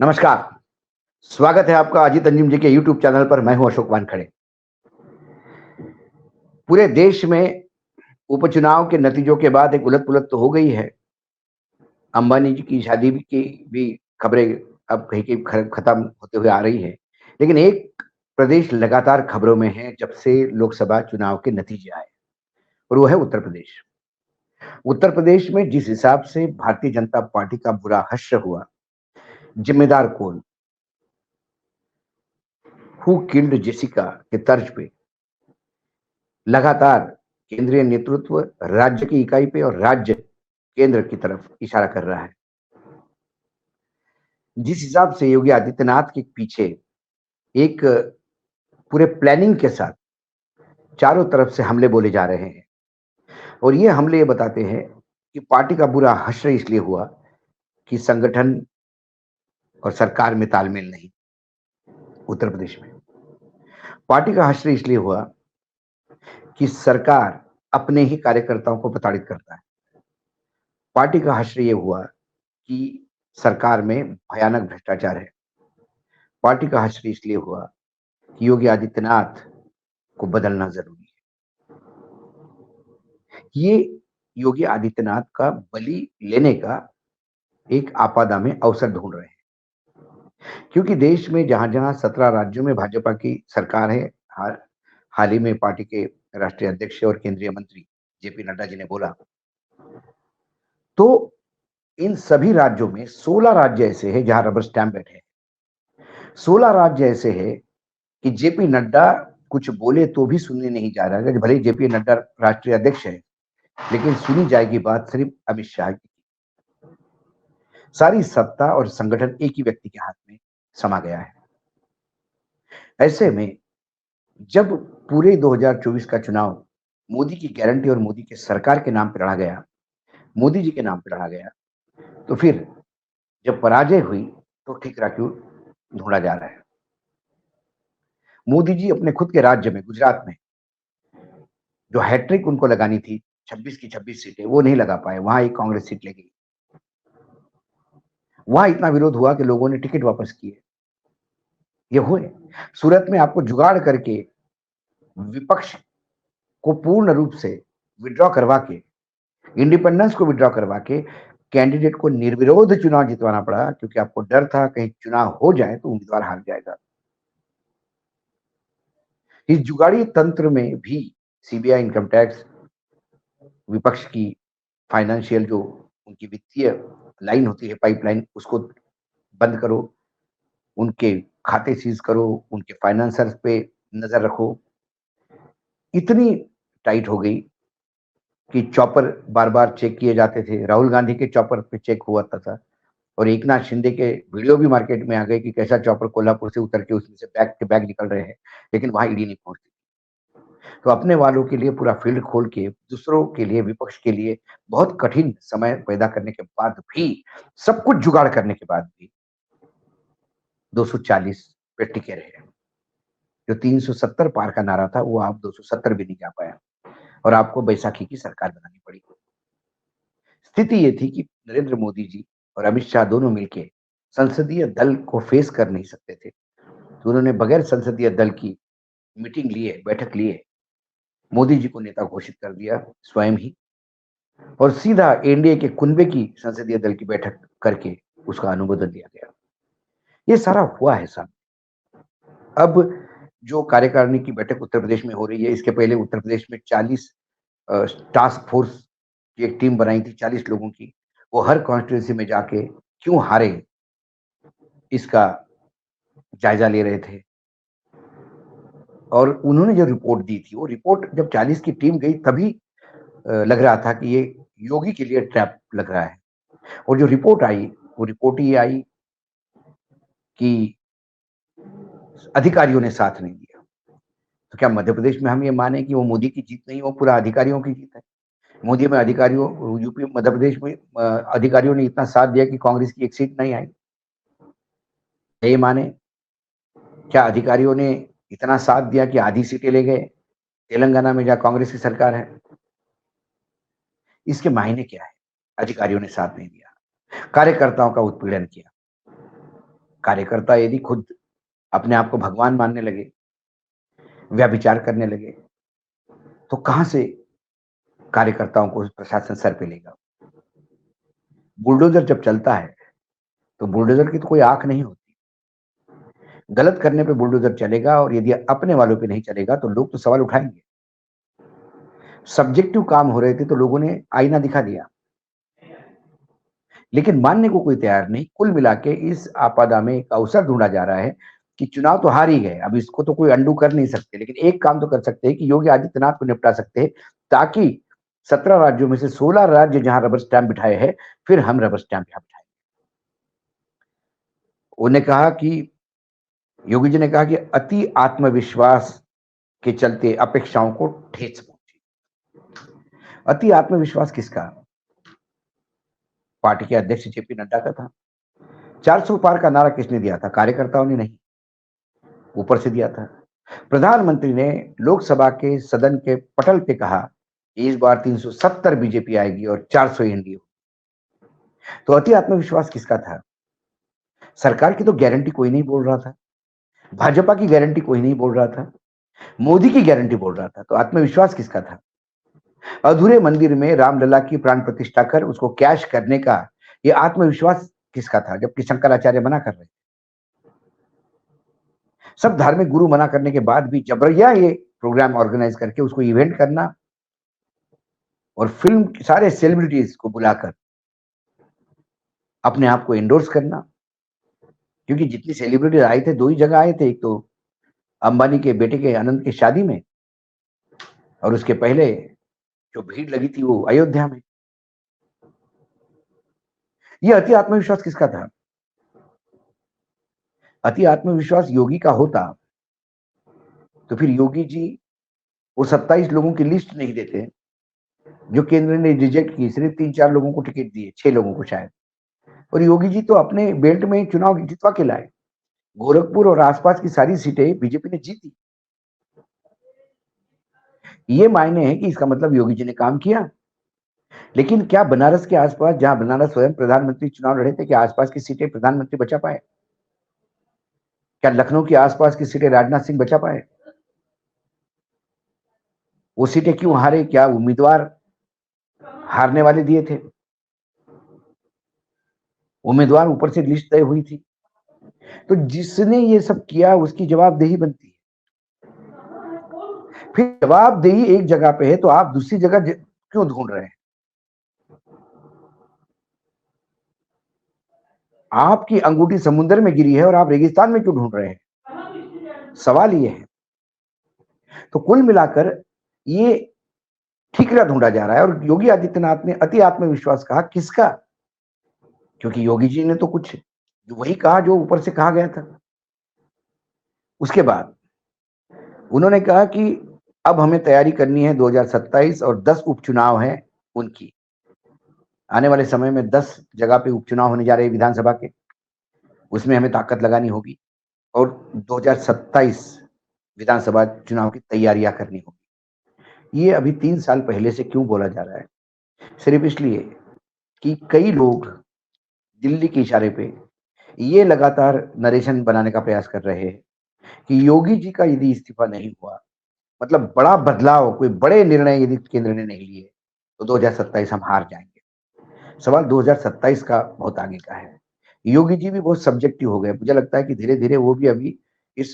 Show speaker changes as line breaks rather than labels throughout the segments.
नमस्कार, स्वागत है आपका अजीत अंजुम जी के यूट्यूब चैनल पर। मैं हूं अशोक वानखड़े। पूरे देश में उपचुनाव के नतीजों के बाद एक उलट-पुलट तो हो गई है। अंबानी जी की शादी की भी खबरें अब कहीं कहीं खत्म होते हुए आ रही है। लेकिन एक प्रदेश लगातार खबरों में है जब से लोकसभा चुनाव के नतीजे आए, और वो है उत्तर प्रदेश। उत्तर प्रदेश में जिस हिसाब से भारतीय जनता पार्टी का बुरा हश्र हुआ, जिम्मेदार कौन, हु किल्ड जेसिका के तर्ज पे लगातार केंद्रीय नेतृत्व राज्य की इकाई पे और राज्य केंद्र की तरफ इशारा कर रहा है। जिस हिसाब से योगी आदित्यनाथ के पीछे एक पूरे प्लानिंग के साथ चारों तरफ से हमले बोले जा रहे हैं, और ये हमले ये बताते हैं कि पार्टी का बुरा हश्र इसलिए हुआ कि संगठन और सरकार में तालमेल नहीं। उत्तर प्रदेश में पार्टी का हश्र इसलिए हुआ कि सरकार अपने ही कार्यकर्ताओं को प्रताड़ित करता है। पार्टी का हश्र ये हुआ कि सरकार में भयानक भ्रष्टाचार है। पार्टी का हश्र इसलिए हुआ कि योगी आदित्यनाथ को बदलना जरूरी है। ये योगी आदित्यनाथ का बलि लेने का एक आपादा में अवसर ढूंढ रहे हैं, क्योंकि देश में जहां-जहां 17 राज्यों में भाजपा की सरकार है। हाल हाल ही में पार्टी के राष्ट्रीय अध्यक्ष और केंद्रीय मंत्री जेपी नड्डा जी ने बोला, तो इन सभी राज्यों में 16 राज्य ऐसे हैं जहां रबर स्टैंप बैठे हैं। 16 राज्य ऐसे हैं कि जेपी नड्डा कुछ बोले तो भी सुनने नहीं जा रहा है। भले ही जेपी नड्डा राष्ट्रीय अध्यक्ष है, लेकिन सुनी जाएगी बात सिर्फ अमित शाह की। सारी सत्ता और संगठन एक ही व्यक्ति के हाथ में समा गया है। ऐसे में जब पूरे 2024 का चुनाव मोदी की गारंटी और मोदी की सरकार के नाम पर लड़ा गया, मोदी जी के नाम पर लड़ा गया, तो फिर जब पराजय हुई तो ठिकरा क्यों ढूंढा जा रहा है। मोदी जी अपने खुद के राज्य में, गुजरात में, जो हैट्रिक उनको लगानी थी 26 की 26 सीटें, वो नहीं लगा पाए। वहां एक कांग्रेस सीट ले गई। वहां इतना विरोध हुआ कि लोगों ने टिकट वापस किए। ये हुए सूरत में आपको जुगाड़ करके विपक्ष को पूर्ण रूप से विड्रॉ करवा के, इंडिपेंडेंस को विड्रॉ करवा के कैंडिडेट को निर्विरोध चुनाव जितवाना पड़ा, क्योंकि आपको डर था कहीं चुनाव हो जाए तो उम्मीदवार हार जाएगा। इस जुगाड़ी तंत्र में भी सीबीआई, इनकम टैक्स, विपक्ष की फाइनेंशियल जो उनकी वित्तीय लाइन होती है, पाइपलाइन, उसको बंद करो, उनके खाते सीज करो, उनके फाइनेंसर्स पे नजर रखो। इतनी टाइट हो गई कि चॉपर बार बार चेक किए जाते थे। राहुल गांधी के चॉपर पे चेक हुआ था, और एकनाथ शिंदे के वीडियो भी मार्केट में आ गए कि कैसा चॉपर कोल्हापुर से उतर के उसमें से बैग के बैग निकल रहे हैं, लेकिन वहां ईडी नहीं पहुंचती। तो अपने वालों के लिए पूरा फील्ड खोल के, दूसरों के लिए, विपक्ष के लिए बहुत कठिन समय पैदा करने के बाद भी, सब कुछ जुगाड़ करने के बाद भी 240 पे टिके रहे। जो 370 पार का नारा था, वो आप 270 भी नहीं जा पाया, और आपको बैसाखी की सरकार बनानी पड़ी। स्थिति ये थी कि नरेंद्र मोदी जी और अमित शाह दोनों मिलके संसदीय दल को फेस कर नहीं सकते थे, तो उन्होंने बगैर संसदीय दल की मीटिंग लिए, बैठक लिए, मोदी जी को नेता घोषित कर दिया स्वयं ही, और सीधा एनडीए के कुनबे की संसदीय दल की बैठक करके उसका अनुमोदन दिया गया। ये सारा हुआ है साहब। अब जो कार्यकारिणी की बैठक उत्तर प्रदेश में हो रही है, इसके पहले उत्तर प्रदेश में 40 टास्क फोर्स की एक टीम बनाई थी, 40 लोगों की। वो हर कॉन्स्टिट्यूंसी में जाके क्यों हारे, इसका जायजा ले रहे थे। और उन्होंने जो रिपोर्ट दी थी, वो रिपोर्ट जब 40 की टीम गई तभी लग रहा था कि ये योगी के लिए ट्रैप लग रहा है। और जो रिपोर्ट आई, वो रिपोर्ट ये आई कि अधिकारियों ने साथ नहीं दिया। तो क्या मध्य प्रदेश में हम ये माने कि वो मोदी की जीत नहीं, वो पूरा अधिकारियों की जीत है? मोदी में अधिकारियों, यूपी मध्य प्रदेश में अधिकारियों ने इतना साथ दिया कि कांग्रेस की एक सीट नहीं आई। ये माने? क्या अधिकारियों ने इतना साथ दिया कि आधी सीटें ले गए तेलंगाना में, जहां कांग्रेस की सरकार है? इसके मायने क्या है? अधिकारियों ने साथ नहीं दिया, कार्यकर्ताओं का उत्पीड़न किया। कार्यकर्ता यदि खुद अपने आप को भगवान मानने लगे, व्यभिचार करने लगे, तो कहां से कार्यकर्ताओं को प्रशासन सर पे लेगा? बुलडोजर जब चलता है तो बुलडोजर की तो कोई आंख नहीं होती। गलत करने पे बुलडोजर चलेगा और यदि अपने वालों पे नहीं चलेगा तो लोग तो सवाल उठाएंगे। सब्जेक्टिव काम हो रहे थे तो लोगों ने आईना दिखा दिया, लेकिन मानने को कोई तैयार नहीं। कुल मिला के इस आपदा में एक अवसर ढूंढा जा रहा है कि चुनाव तो हार ही गए, अब इसको तो कोई अंडू कर नहीं सकते, लेकिन एक काम तो कर सकते हैं कि योगी आदित्यनाथ को निपटा सकते हैं, ताकि 17 राज्यों में से 16 राज्य जहां रबर स्टैंप बिठाए हैं, फिर हम रबर स्टैंप यहां बिठाएंगे। उन्हें कहा कि योगी जी ने कहा कि अति आत्मविश्वास के चलते अपेक्षाओं को ठेस पहुंची। अति आत्मविश्वास किसका? पार्टी के अध्यक्ष जेपी नड्डा का था। 400 पार का नारा किसने दिया था? कार्यकर्ताओं ने नहीं, ऊपर से दिया था। प्रधानमंत्री ने लोकसभा के सदन के पटल पे कहा इस बार 370 बीजेपी आएगी और 400 एनडीए। तो अति आत्मविश्वास किसका था? सरकार की तो गारंटी कोई नहीं बोल रहा था, भाजपा की गारंटी कोई नहीं बोल रहा था, मोदी की गारंटी बोल रहा था। तो आत्मविश्वास किसका था? अधूरे मंदिर में रामलला की प्राण प्रतिष्ठा कर उसको कैश करने का ये आत्मविश्वास किसका था, जबकि शंकराचार्य मना कर रहे थे। सब धार्मिक गुरु मना करने के बाद भी जबरिया ये प्रोग्राम ऑर्गेनाइज करके उसको इवेंट करना और फिल्म सारे सेलिब्रिटीज को बुलाकर अपने आप को एंडोर्स करना। क्योंकि जितनी सेलिब्रिटीज आए थे, दो ही जगह आए थे, एक तो अंबानी के बेटे के अनंत की शादी में, और उसके पहले जो भीड़ लगी थी वो अयोध्या में। ये अति आत्मविश्वास किसका था? अति आत्मविश्वास योगी का होता तो फिर योगी जी वो 27 लोगों की लिस्ट नहीं देते जो केंद्र ने रिजेक्ट की, सिर्फ 3-4 लोगों को टिकट दिए, 6 लोगों को शायद। और योगी जी तो अपने बेल्ट में चुनाव जितवा के लाए। गोरखपुर और आसपास की सारी सीटें बीजेपी ने जीती। ये मायने हैं कि इसका मतलब योगी जी ने काम किया। लेकिन क्या बनारस के आसपास, जहां बनारस स्वयं प्रधानमंत्री चुनाव लड़े थे, क्या आसपास की सीटें प्रधानमंत्री बचा पाए? क्या लखनऊ के आसपास की सीटें राजनाथ सिंह बचा पाए? वो सीटें क्यों हारे? क्या उम्मीदवार हारने वाले दिए थे? उम्मीदवार ऊपर से लिस्ट तय हुई थी। तो जिसने ये सब किया उसकी जवाबदेही बनती है। फिर जवाबदेही एक जगह पे है तो आप दूसरी जगह क्यों ढूंढ रहे हैं? आपकी अंगूठी समुद्र में गिरी है और आप रेगिस्तान में क्यों ढूंढ रहे हैं? सवाल ये है। तो कुल मिलाकर ये ठीकरा ढूंढा जा रहा है। और योगी आदित्यनाथ ने अति आत्मविश्वास कहा, किसका? क्योंकि योगी जी ने तो कुछ वही कहा जो ऊपर से कहा गया था। उसके बाद उन्होंने कहा कि अब हमें तैयारी करनी है 2027 और 10 उपचुनाव हैं उनकी। आने वाले समय में 10 जगह पे उपचुनाव होने जा रहे हैं विधानसभा के, उसमें हमें ताकत लगानी होगी और 2027 विधानसभा चुनाव की तैयारियां करनी होगी। ये अभी 3 साल पहले से क्यों बोला जा रहा है? सिर्फ इसलिए कि कई लोग दिल्ली के इशारे पे ये लगातार नरेशन बनाने का प्रयास कर रहे हैं कि योगी जी का यदि इस्तीफा नहीं हुआ, मतलब बड़ा बदलाव, कोई बड़े निर्णय यदि केंद्र ने नहीं लिए, तो 2027 हम हार जाएंगे। सवाल 2027 का बहुत आगे का है। योगी जी भी बहुत सब्जेक्टिव हो गए। मुझे लगता है कि धीरे धीरे वो भी अभी इस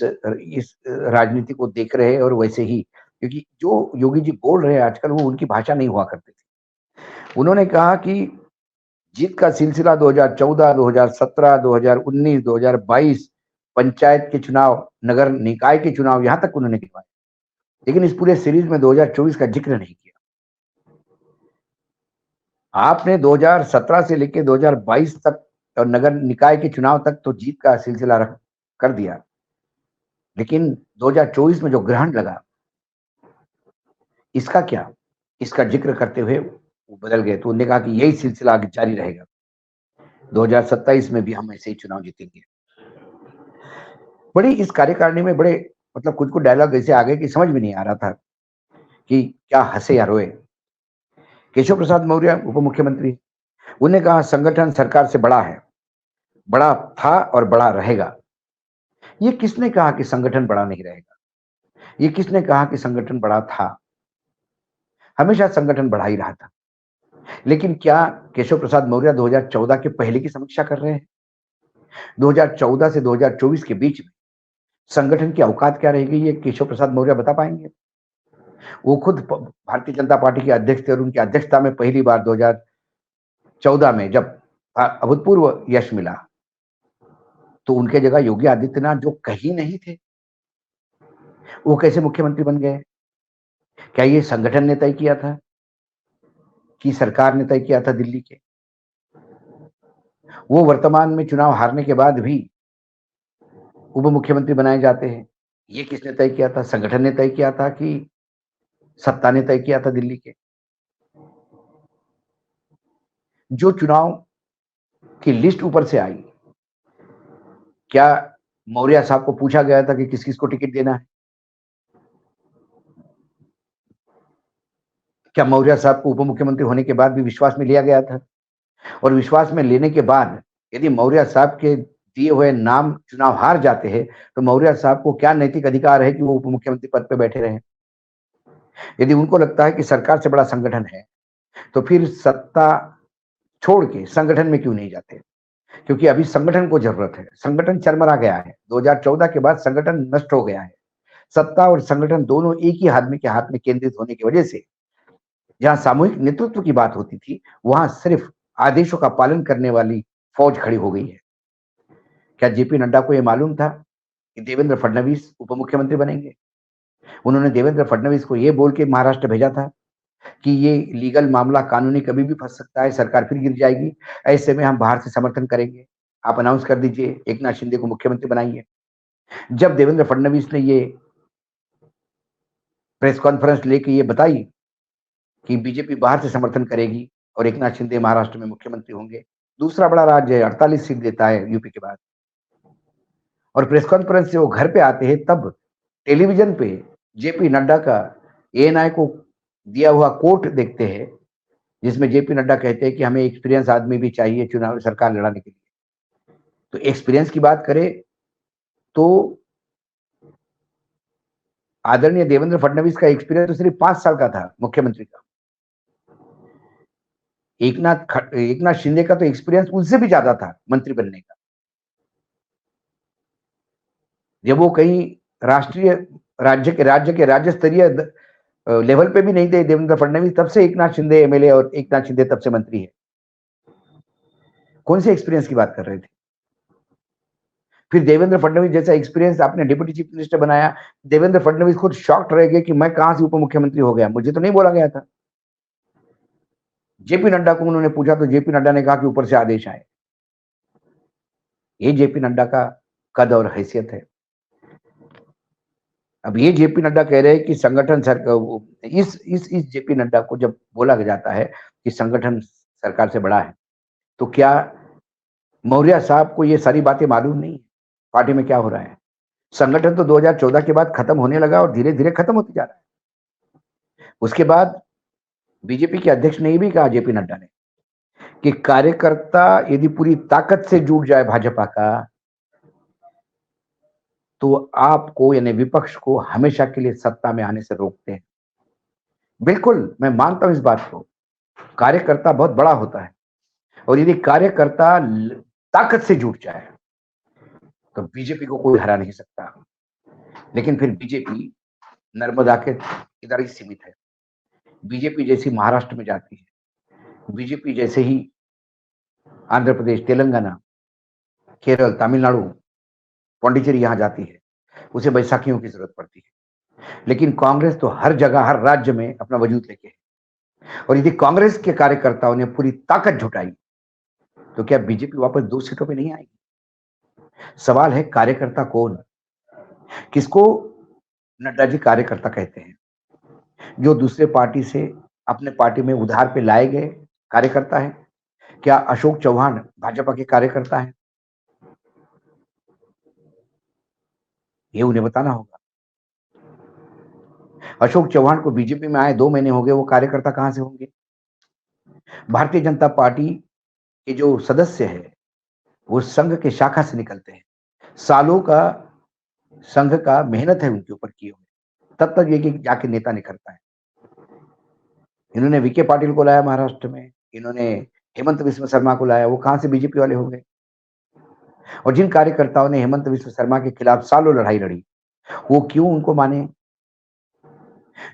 राजनीति को देख रहे हैं और वैसे ही, क्योंकि जो योगी जी बोल रहे हैं आजकल वो उनकी भाषा नहीं हुआ करती थी। उन्होंने कहा कि जीत का सिलसिला 2014, 2017, 2019, 2022 पंचायत के चुनाव, नगर निकाय के चुनाव, यहां तक उन्होंने गिनवाए, लेकिन इस पूरे सीरीज में 2024 का जिक्र नहीं किया। आपने 2017 से लेकर 2022 तक और नगर निकाय के चुनाव तक तो जीत का सिलसिला रख कर दिया, लेकिन 2024 में जो ग्रहण लगा, इसका क्या? इसका जिक्र करते हुए वो बदल गए। तो उन्होंने कहा कि यही सिलसिला आगे जारी रहेगा, 2027 में भी हम ऐसे ही चुनाव जीतेंगे। बड़ी इस कार्यकारिणी में बड़े मतलब कुछ कुछ डायलॉग ऐसे आ गए कि समझ में नहीं आ रहा था कि क्या हंसे या रोए। केशव प्रसाद मौर्य उप मुख्यमंत्री, उन्होंने कहा संगठन सरकार से बड़ा है, बड़ा था और बड़ा रहेगा। ये किसने कहा कि संगठन बड़ा नहीं रहेगा? ये किसने कहा कि संगठन बड़ा था? हमेशा संगठन बड़ा ही रहा था। लेकिन क्या केशव प्रसाद मौर्य 2014 के पहले की समीक्षा कर रहे हैं? 2014 से 2024 के बीच में संगठन की औकात क्या रहेगी, ये केशव प्रसाद मौर्य बता पाएंगे? वो खुद भारतीय जनता पार्टी के अध्यक्ष थे और उनकी अध्यक्षता में पहली बार 2014 में जब अभूतपूर्व यश मिला, तो उनके जगह योगी आदित्यनाथ जो कहीं नहीं थे, वो कैसे मुख्यमंत्री बन गए? क्या ये संगठन ने तय किया था कि सरकार ने तय किया था दिल्ली के? वो वर्तमान में चुनाव हारने के बाद भी उप मुख्यमंत्री बनाए जाते हैं। ये किसने तय किया था? संगठन ने तय किया था कि सत्ता ने तय किया था दिल्ली के? जो चुनाव की लिस्ट ऊपर से आई, क्या मौर्य साहब को पूछा गया था कि किस किस को टिकट देना है? क्या मौर्य साहब को उप मुख्यमंत्री होने के बाद भी विश्वास में लिया गया था? और विश्वास में लेने के बाद यदि मौर्य साहब के दिए हुए नाम चुनाव हार जाते हैं, तो मौर्य साहब को क्या नैतिक अधिकार है कि वो उप मुख्यमंत्री पद पे बैठे रहें? यदि उनको लगता है कि सरकार से बड़ा संगठन है, तो फिर सत्ता छोड़ के संगठन में क्यों नहीं जाते? क्योंकि अभी संगठन को जरूरत है। संगठन चरमरा गया है। 2014 के बाद संगठन नष्ट हो गया है। सत्ता और संगठन दोनों एक ही आदमी के हाथ में केंद्रित होने की वजह से जहां सामूहिक नेतृत्व की बात होती थी, वहां सिर्फ आदेशों का पालन करने वाली फौज खड़ी हो गई है। क्या जेपी नड्डा को यह मालूम था कि देवेंद्र फडणवीस उप मुख्यमंत्री बनेंगे? उन्होंने देवेंद्र फडणवीस को यह बोल के महाराष्ट्र भेजा था कि ये लीगल मामला कानूनी कभी भी फंस सकता है, सरकार फिर गिर जाएगी, ऐसे में हम बाहर से समर्थन करेंगे, आप अनाउंस कर दीजिए, एकनाथ शिंदे को मुख्यमंत्री बनाइए। जब देवेंद्र फडणवीस ने ये प्रेस कॉन्फ्रेंस लेके ये बताई कि बीजेपी बाहर से समर्थन करेगी और एकनाथ शिंदे महाराष्ट्र में मुख्यमंत्री होंगे, दूसरा बड़ा राज्य है, 48 सीट देता है यूपी के बाद, और प्रेस कॉन्फ्रेंस से वो घर पे आते हैं, तब टेलीविजन पे जेपी नड्डा का एएनआई को दिया हुआ कोट देखते हैं, जिसमें जेपी नड्डा कहते हैं कि हमें एक्सपीरियंस आदमी भी चाहिए चुनाव सरकार लड़ाने के लिए। तो एक्सपीरियंस की बात करें तो आदरणीय देवेंद्र फडणवीस का एक्सपीरियंस तो सिर्फ 5 साल का था मुख्यमंत्री का। एकनाथ शिंदे का तो एक्सपीरियंस उनसे भी ज्यादा था मंत्री बनने का। जब वो कहीं राष्ट्रीय राज्य के राज्य स्तरीय लेवल पे भी नहीं थे देवेंद्र फडणवीस, तब से एकनाथ शिंदे एमएलए और एकनाथ शिंदे तब से मंत्री है। कौन से एक्सपीरियंस की बात कर रहे थे? फिर देवेंद्र फडणवीस जैसा एक्सपीरियंस आपने डिप्टी चीफ मिनिस्टर बनाया, देवेंद्र फडणवीस खुद शॉक्ड रह गए कि मैं कहां से उप मुख्यमंत्री हो गया, मुझे तो नहीं बोला गया था। जेपी नड्डा को उन्होंने पूछा तो जेपी नड्डा ने कहा कि ऊपर से आदेश आए। ये जेपी नड्डा का कद और हैसियत है। अब ये जेपी नड्डा कह रहे हैं कि संगठन इस जेपी नड्डा को जब बोला जाता है कि संगठन सरकार से बड़ा है, तो क्या मौर्य साहब को ये सारी बातें मालूम नहीं है पार्टी में क्या हो रहा है? संगठन तो 2014 के बाद खत्म होने लगा और धीरे धीरे खत्म होते जा रहा है। उसके बाद बीजेपी के अध्यक्ष ने ये भी कहा, जेपी नड्डा ने, कि कार्यकर्ता यदि पूरी ताकत से जुट जाए भाजपा का, तो आपको यानी विपक्ष को हमेशा के लिए सत्ता में आने से रोकते हैं। बिल्कुल मैं मानता हूं इस बात को। कार्यकर्ता बहुत बड़ा होता है और यदि कार्यकर्ता ताकत से जुट जाए तो बीजेपी को कोई हरा नहीं सकता। लेकिन फिर बीजेपी नर्मदा के इधर ही सीमित है। बीजेपी जैसी महाराष्ट्र में जाती है, बीजेपी जैसे ही आंध्र प्रदेश, तेलंगाना, केरल, तमिलनाडु, पौंडीचेरी यहां जाती है, उसे बैसाखियों की जरूरत पड़ती है। लेकिन कांग्रेस तो हर जगह हर राज्य में अपना वजूद लेके है, और यदि कांग्रेस के कार्यकर्ताओं ने पूरी ताकत जुटाई तो क्या बीजेपी वापस 2 सीटों पे नहीं आएगी? सवाल है कार्यकर्ता कौन? किसको नड्डा जी कार्यकर्ता कहते हैं? जो दूसरे पार्टी से अपने पार्टी में उधार पे लाए गए कार्यकर्ता है? क्या अशोक चौहान भाजपा के कार्यकर्ता है? ये उन्हें बताना होगा। अशोक चौहान को बीजेपी में आए 2 महीने हो गए, वो कार्यकर्ता कहां से होंगे? भारतीय जनता पार्टी के जो सदस्य है वो संघ के शाखा से निकलते हैं। सालों का संघ का मेहनत है उनके ऊपर किए हुए, तब तक ये कि जाके नेता निखरता है। इन्होंने वीके पाटिल को लाया महाराष्ट्र में, इन्होंने हेमंत विश्व शर्मा को लाया, वो कहाँ से बीजेपी वाले हो गए? और जिन कार्यकर्ताओं ने हेमंत विश्व शर्मा के खिलाफ सालों लड़ाई लड़ी, वो क्यों उनको माने?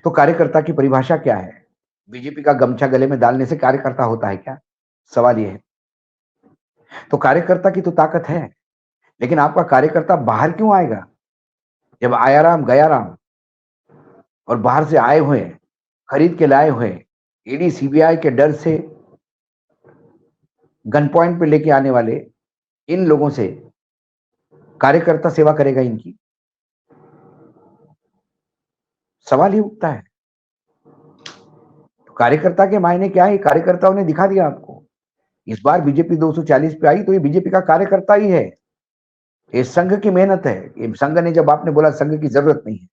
तो कार्यकर्ता की परिभाषा क्या है? बीजेपी का गमछा गले में डालने से कार्यकर्ता होता है क्या? सवाल ये है। तो कार्यकर्ता की तो ताकत है, लेकिन आपका कार्यकर्ता बाहर क्यों आएगा? जब आया राम गया राम, और बाहर से आए हुए, खरीद के लाए हुए, ईडी सीबीआई के डर से गन पॉइंट पे लेके आने वाले इन लोगों से कार्यकर्ता सेवा करेगा इनकी? सवाल ही उठता है। तो कार्यकर्ता के मायने क्या है? कार्यकर्ताओं ने दिखा दिया आपको। इस बार बीजेपी 240 पे आई तो ये बीजेपी का कार्यकर्ता ही है। ये संघ की मेहनत है। ये संघ ने, जब आपने बोला संघ की जरूरत नहीं है,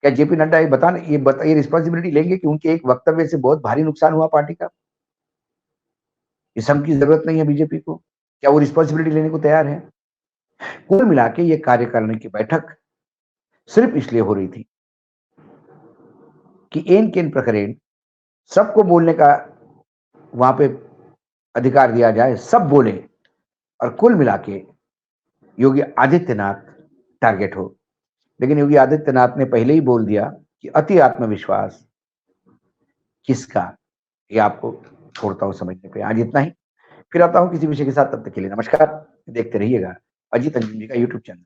क्या जेपी नड्डा ये रिस्पॉन्सिबिलिटी लेंगे कि उनके एक वक्तव्य से बहुत भारी नुकसान हुआ पार्टी का? ये संघ की जरूरत नहीं है बीजेपी को, क्या वो रिस्पॉन्सिबिलिटी लेने को तैयार है? कुल मिला के ये कार्यकारिणी की बैठक सिर्फ इसलिए हो रही थी कि एन केन प्रकरण सबको बोलने का वहां पे अधिकार दिया जाए, सब बोले, और कुल मिला के योगी आदित्यनाथ टारगेट हो। लेकिन योगी आदित्यनाथ ने पहले ही बोल दिया कि अति आत्मविश्वास किसका, ये आपको छोड़ता हूं समझने पे। आज इतना ही, फिर आता हूं किसी विषय के साथ, तब तक के लिए नमस्कार। देखते रहिएगा अजीत अंजुम जी का यूट्यूब चैनल।